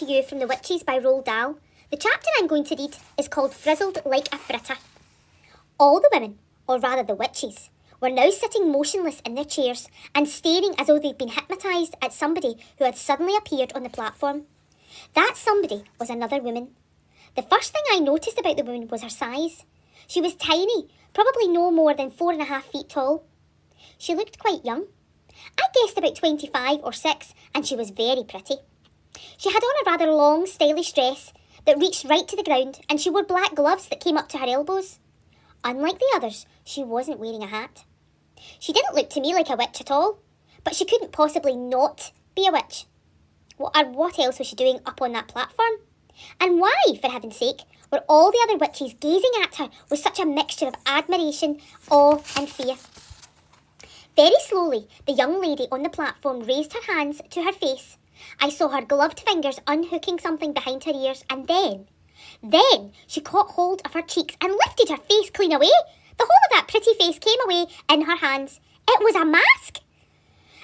to you from The Witches by Roald Dahl. The chapter I'm going to read is called Frizzled Like a Fritter. All the women, or rather the witches, were now sitting motionless in their chairs and staring as though they'd been hypnotised at somebody who had suddenly appeared on the platform. That somebody was another woman. The first thing I noticed about the woman was her size. She was tiny, probably no more than 4.5 feet tall. She looked quite young. I guessed about 25 or 6, and she was very pretty. She had on a rather long, stylish dress that reached right to the ground, and she wore black gloves that came up to her elbows. Unlike the others, she wasn't wearing a hat. She didn't look to me like a witch at all, but she couldn't possibly not be a witch. What else was she doing up on that platform? And why, for heaven's sake, were all the other witches gazing at her with such a mixture of admiration, awe and fear? Very slowly, the young lady on the platform raised her hands to her face. I saw her gloved fingers unhooking something behind her ears, and then she caught hold of her cheeks and lifted her face clean away. The whole of that pretty face came away in her hands. It was a mask!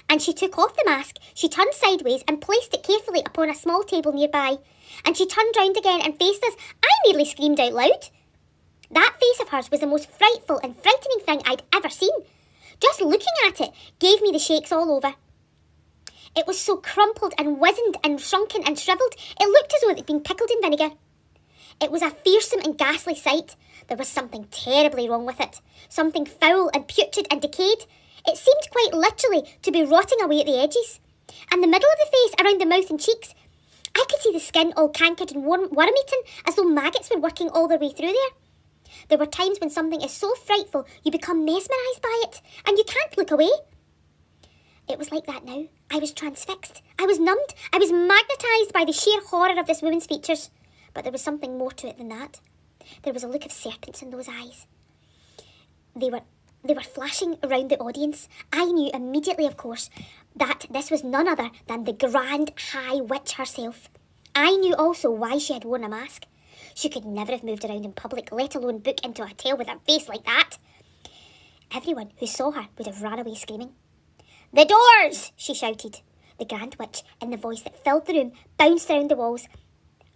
And she took off the mask, she turned sideways and placed it carefully upon a small table nearby. And she turned round again and faced us. I nearly screamed out loud. That face of hers was the most frightful and frightening thing I'd ever seen. Just looking at it gave me the shakes all over. It was so crumpled and wizened and shrunken and shriveled, it looked as though it had been pickled in vinegar. It was a fearsome and ghastly sight. There was something terribly wrong with it, something foul and putrid and decayed. It seemed quite literally to be rotting away at the edges. And the middle of the face, around the mouth and cheeks, I could see the skin all cankered and worm-eaten, as though maggots were working all their way through there. There were times when something is so frightful you become mesmerised by it, and you can't look away. It was like that now. I was transfixed. I was numbed. I was magnetised by the sheer horror of this woman's features. But there was something more to it than that. There was a look of serpents in those eyes. They were flashing around the audience. I knew immediately, of course, that this was none other than the Grand High Witch herself. I knew also why she had worn a mask. She could never have moved around in public, let alone book into a hotel with a face like that. Everyone who saw her would have run away screaming. "The doors!" she shouted. The Grand Witch, in the voice that filled the room, bounced around the walls.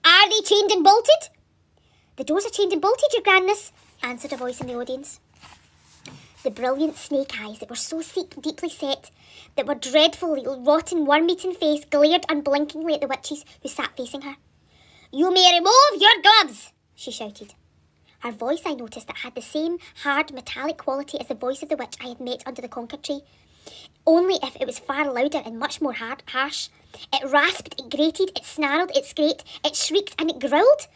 "Are they chained and bolted?" "The doors are chained and bolted, your grandness," answered a voice in the audience. The brilliant snake eyes that were so deeply set, that were dreadfully rotten, worm-eaten face, glared unblinkingly at the witches who sat facing her. "You may remove your gloves," she shouted. Her voice, I noticed, that had the same hard, metallic quality as the voice of the witch I had met under the conker tree, only if it was far louder and much more harsh. It rasped, it grated, it snarled, it scraped, it shrieked and it growled.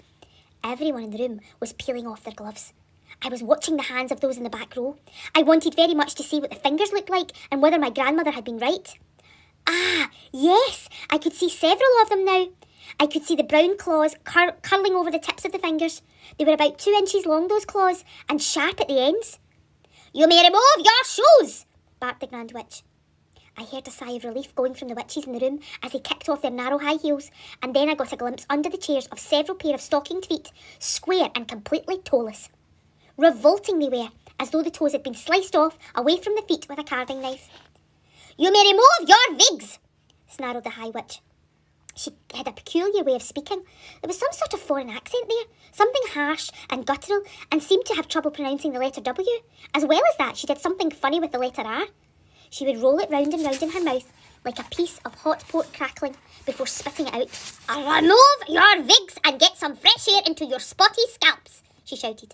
Everyone in the room was peeling off their gloves. I was watching the hands of those in the back row. I wanted very much to see what the fingers looked like and whether my grandmother had been right. Ah, yes, I could see several of them now. I could see the brown claws curling over the tips of the fingers. They were about 2 inches long, those claws, and sharp at the ends. "You may remove your shoes," barked the Grand Witch. I heard a sigh of relief going from the witches in the room as they kicked off their narrow high heels, and then I got a glimpse under the chairs of several pair of stockinged feet, square and completely toeless. Revolting they were, as though the toes had been sliced off away from the feet with a carving knife. "You may remove your wigs," snarled the High Witch. She had a peculiar way of speaking. There was some sort of foreign accent there, something harsh and guttural, and seemed to have trouble pronouncing the letter W. As well as that, she did something funny with the letter R. She would roll it round and round in her mouth, like a piece of hot pork crackling, before spitting it out. "Remove your wigs and get some fresh air into your spotty scalps," she shouted.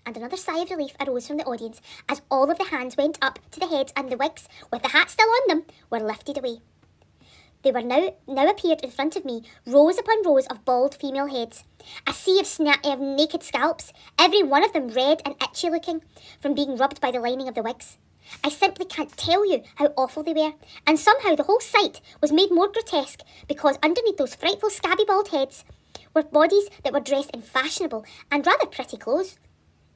And another sigh of relief arose from the audience as all of the hands went up to the heads, and the wigs, with the hats still on them, were lifted away. They were now appeared in front of me, rows upon rows of bald female heads, a sea of naked scalps, every one of them red and itchy looking, from being rubbed by the lining of the wigs. I simply can't tell you how awful they were, and somehow the whole sight was made more grotesque because underneath those frightful scabby bald heads were bodies that were dressed in fashionable and rather pretty clothes.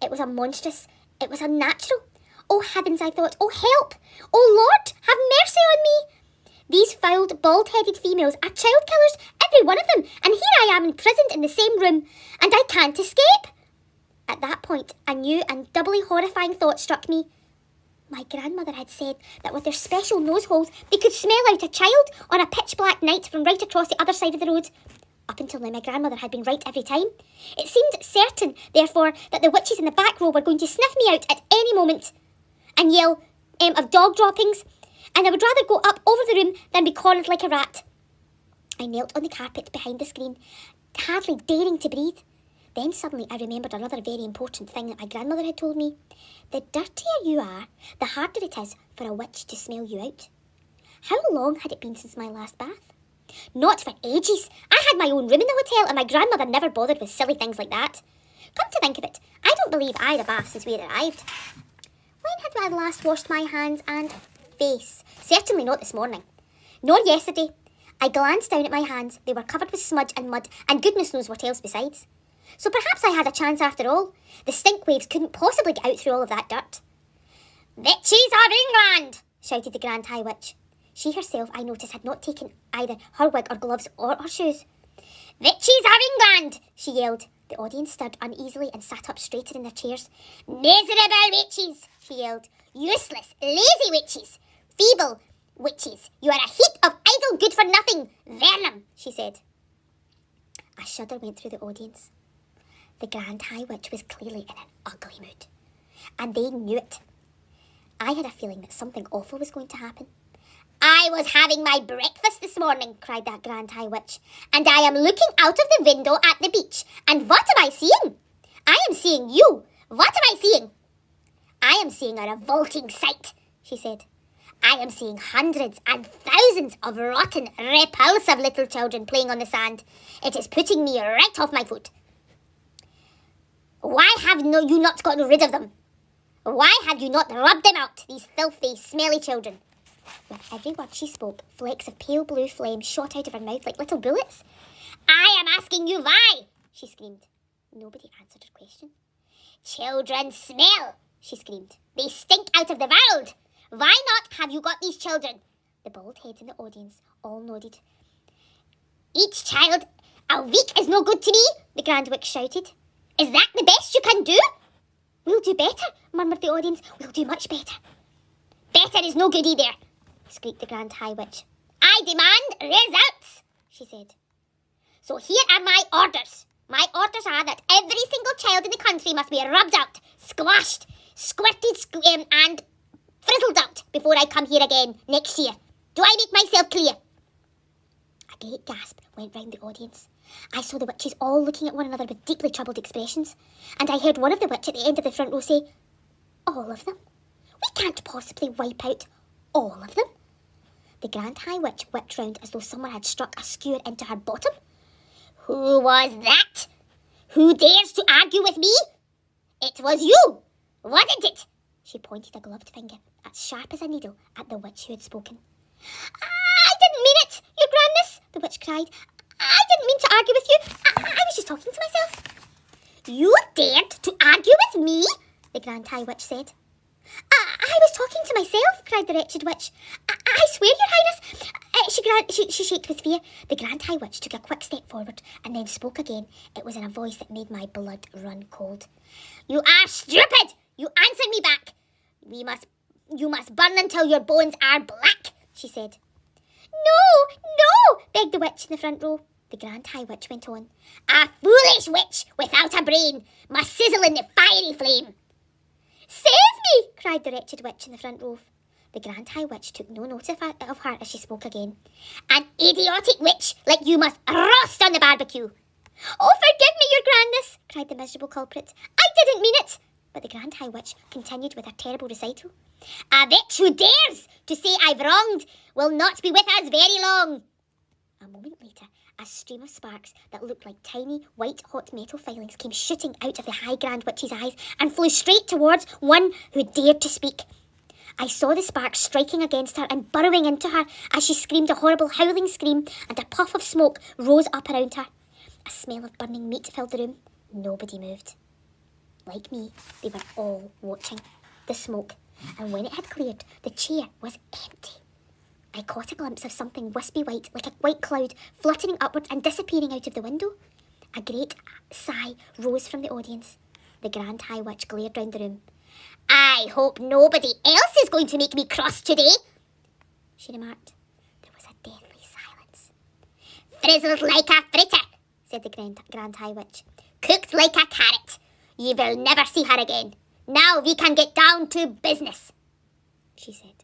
It was monstrous. It was unnatural. Oh heavens, I thought. Oh help! Oh Lord, have mercy on me! These fouled, bald-headed females are child killers, every one of them, and here I am imprisoned in the same room, and I can't escape. At that point, a new and doubly horrifying thought struck me. My grandmother had said that with their special nose holes, they could smell out a child on a pitch-black night from right across the other side of the road. Up until now, my grandmother had been right every time. It seemed certain, therefore, that the witches in the back row were going to sniff me out at any moment and yell of dog droppings, and I would rather go up over the room than be cornered like a rat. I knelt on the carpet behind the screen, hardly daring to breathe. Then suddenly I remembered another very important thing that my grandmother had told me. The dirtier you are, the harder it is for a witch to smell you out. How long had it been since my last bath? Not for ages. I had my own room in the hotel and my grandmother never bothered with silly things like that. Come to think of it, I don't believe I had a bath since we had arrived. When had I last washed my hands and face? Certainly not this morning. Nor yesterday. I glanced down at my hands. They were covered with smudge and mud and goodness knows what else besides. So perhaps I had a chance after all. The stink waves couldn't possibly get out through all of that dirt. "Witches of England!" shouted the Grand High Witch. She herself, I noticed, had not taken either her wig or gloves or her shoes. "Witches of England!" she yelled. The audience stirred uneasily and sat up straighter in their chairs. "Miserable witches!" she yelled. "Useless, lazy witches! Feeble witches! You are a heap of idle good-for-nothing vermin!" she said. A shudder went through the audience. The Grand High Witch was clearly in an ugly mood, and they knew it. I had a feeling that something awful was going to happen. "I was having my breakfast this morning," cried that Grand High Witch, "and I am looking out of the window at the beach, and what am I seeing? I am seeing you. What am I seeing?" "I am seeing a revolting sight," she said. "I am seeing hundreds and thousands of rotten, repulsive little children playing on the sand. It is putting me right off my foot. Why have you not gotten rid of them? Why have you not rubbed them out, these filthy, smelly children?" With every word she spoke, flecks of pale blue flame shot out of her mouth like little bullets. "I am asking you why," she screamed. Nobody answered her question. "Children smell," she screamed. "They stink out of the world. Why not have you got these children?" The bald heads in the audience all nodded. "Each child a week is no good to me," the Grand Witch shouted. "Is that the best you can do?" "We'll do better," murmured the audience. "We'll do much better." "Better is no good either," squeaked the Grand High Witch. "I demand results," she said. "So here are my orders. My orders are that every single child in the country must be rubbed out, squashed, squirted, and frizzled out before I come here again next year. Do I make myself clear?" A great gasp went round the audience. I saw the witches all looking at one another with deeply troubled expressions, and I heard one of the witch at the end of the front row say, "All of them? We can't possibly wipe out all of them." The Grand High Witch whipped round as though someone had struck a skewer into her bottom. "Who was that? Who dares to argue with me? It was you, wasn't it?" She pointed a gloved finger, as sharp as a needle, at the witch who had spoken. "I didn't mean it, your grandness," the witch cried. "I didn't mean to argue with you. I was just talking to myself." "You dared to argue with me?" the Grand High Witch said. I was talking to myself," cried the wretched witch. I swear, your highness." She shaked with fear. The Grand High Witch took a quick step forward and then spoke again. It was in a voice that made my blood run cold. "You are stupid! You answer me back! You must burn until your bones are black," she said. No, begged the witch in the front row. The Grand High Witch went on. "A foolish witch without a brain must sizzle in the fiery flame." "Save me!" cried the wretched witch in the front row. The Grand High Witch took no notice of her as she spoke again. "An idiotic witch like you must roast on the barbecue." "Oh, forgive me, your grandness," cried the miserable culprit. "I didn't mean it." But the Grand High Witch continued with her terrible recital. "A witch who dares to say I've wronged will not be with us very long." A moment later, a stream of sparks that looked like tiny, white-hot metal filings came shooting out of the High Grand Witch's eyes and flew straight towards one who dared to speak. I saw the sparks striking against her and burrowing into her as she screamed a horrible howling scream, and a puff of smoke rose up around her. A smell of burning meat filled the room. Nobody moved. Like me, they were all watching the smoke, and when it had cleared, the chair was empty. I caught a glimpse of something wispy white, like a white cloud, fluttering upwards and disappearing out of the window. A great sigh rose from the audience. The Grand High Witch glared round the room. "I hope nobody else is going to make me cross today," she remarked. There was a deathly silence. "Frizzled like a fritter," said the Grand High Witch. Cooked like a carrot. You will never see her again. Now we can get down to business, she said.